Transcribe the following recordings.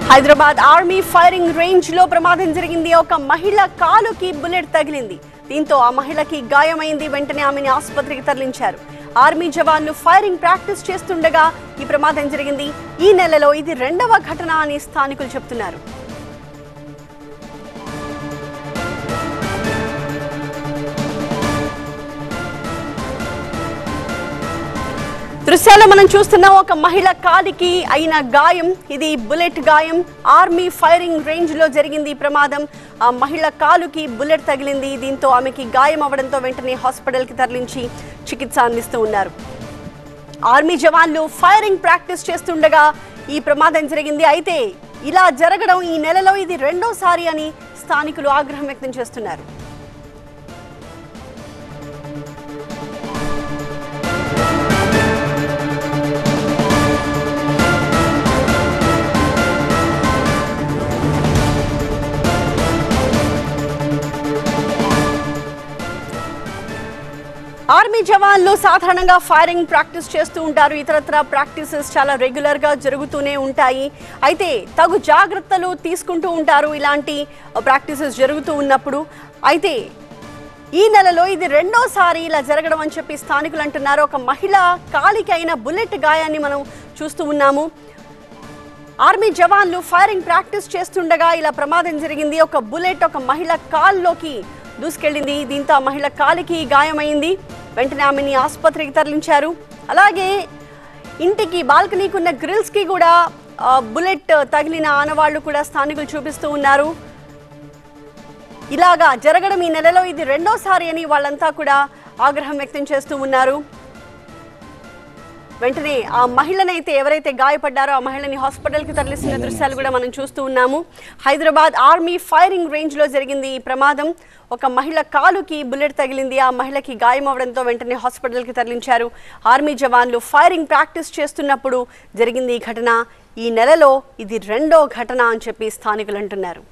Hyderabad army firing range లో ప్రమాదం జరిగింది. ఒక మహిళ కాలుకి బుల్లెట్ తగిలింది. దీంతో ఆ మహిళకి గాయమైంది. వెంటనే ఆమెని ఆసుపత్రికి తరలించారు. ఆర్మీ జవాన్లు ఫైరింగ్ ప్రాక్టీస్ చేస్తుండగా ఈ ప్రమాదం జరిగింది. ఈ నెలలో ఇది రెండవ ఘటన అని స్థానికులు చెబుతున్నారు. దృశ్యాల్లో మనం చూస్తున్నాం ఒక మహిళ కాలికి అయిన గాయం. ఇది బుల్లెట్ గాయం. ఆర్మీ ఫైరింగ్ రేంజ్ లో జరిగింది ఈ ప్రమాదం. ఆ మహిళ కాలుకి బుల్లెట్ తగిలింది. దీంతో ఆమెకి గాయం అవడంతో వెంటనే హాస్పిటల్ కి తరలించి చికిత్స అందిస్తూ ఉన్నారు. ఆర్మీ జవాన్లు ఫైరింగ్ ప్రాక్టీస్ చేస్తుండగా ఈ ప్రమాదం జరిగింది. అయితే ఇలా జరగడం ఈ నెలలో ఇది రెండోసారి అని స్థానికులు ఆగ్రహం వ్యక్తం చేస్తున్నారు. ఆర్మీ జవాన్లు సాధారణంగా ఫైరింగ్ ప్రాక్టీస్ చేస్తూ ఉంటారు. ఇతరత్ర ప్రాక్టీసెస్ చాలా రెగ్యులర్ గా జరుగుతూనే ఉంటాయి. అయితే తగు జాగ్రత్తలు తీసుకుంటూ ఉంటారు ఇలాంటి ప్రాక్టీసెస్ జరుగుతూ ఉన్నప్పుడు. అయితే ఈ నెలలో ఇది రెండోసారి ఇలా జరగడం అని చెప్పి స్థానికులు అంటున్నారు. ఒక మహిళ కాలికి అయిన బుల్లెట్ గాయాన్ని మనం చూస్తూ ఉన్నాము. ఆర్మీ జవాన్లు ఫైరింగ్ ప్రాక్టీస్ చేస్తుండగా ఇలా ప్రమాదం జరిగింది. ఒక బుల్లెట్ ఒక మహిళ కాల్లోకి దూసుకెళ్ళింది. దీంతో ఆ మహిళ కాలికి గాయమైంది. వెంటనే ఆమెని ఆసుపత్రికి తరలించారు. అలాగే ఇంటికి బాల్కనీకి ఉన్న గ్రిల్స్ కి కూడా బుల్లెట్ తగిలిన ఆనవాళ్లు కూడా స్థానికులు చూపిస్తూ ఉన్నారు. ఇలాగా జరగడం ఈ నెలలో ఇది రెండోసారి అని వాళ్ళంతా కూడా ఆగ్రహం వ్యక్తం చేస్తూ ఉన్నారు. వెంటనే ఆ మహిళనైతే ఎవరైతే గాయపడ్డారో ఆ మహిళని హాస్పిటల్కి తరలిస్తున్న దృశ్యాలు కూడా మనం చూస్తూ ఉన్నాము. హైదరాబాద్ ఆర్మీ ఫైరింగ్ రేంజ్ లో జరిగింది ఈ ప్రమాదం. ఒక మహిళ కాలుకి బుల్లెట్ తగిలింది. ఆ మహిళకి గాయం అవడంతో వెంటనే హాస్పిటల్కి తరలించారు. ఆర్మీ జవాన్లు ఫైరింగ్ ప్రాక్టీస్ చేస్తున్నప్పుడు జరిగింది ఈ ఘటన. ఈ నెలలో ఇది రెండో ఘటన అని చెప్పి స్థానికులు అంటున్నారు.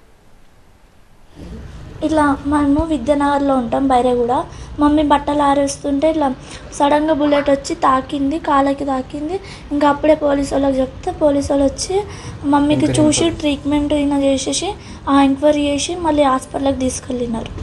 ఇట్లా మేము విద్యానగర్లో ఉంటాం. బైరేగూడ మమ్మీ బట్టలు ఆరేస్తుంటే ఇట్లా సడన్గా బుల్లెట్ వచ్చి తాకింది, కాళ్ళకి తాకింది. ఇంకా అప్పుడే పోలీసు వాళ్ళకి చెప్తే పోలీసు వాళ్ళు వచ్చి మమ్మీకి చూసి ట్రీట్మెంట్ అయినా చేసేసి ఎంక్వైరీ చేసి మళ్ళీ హాస్పిటల్కి తీసుకెళ్ళినారు.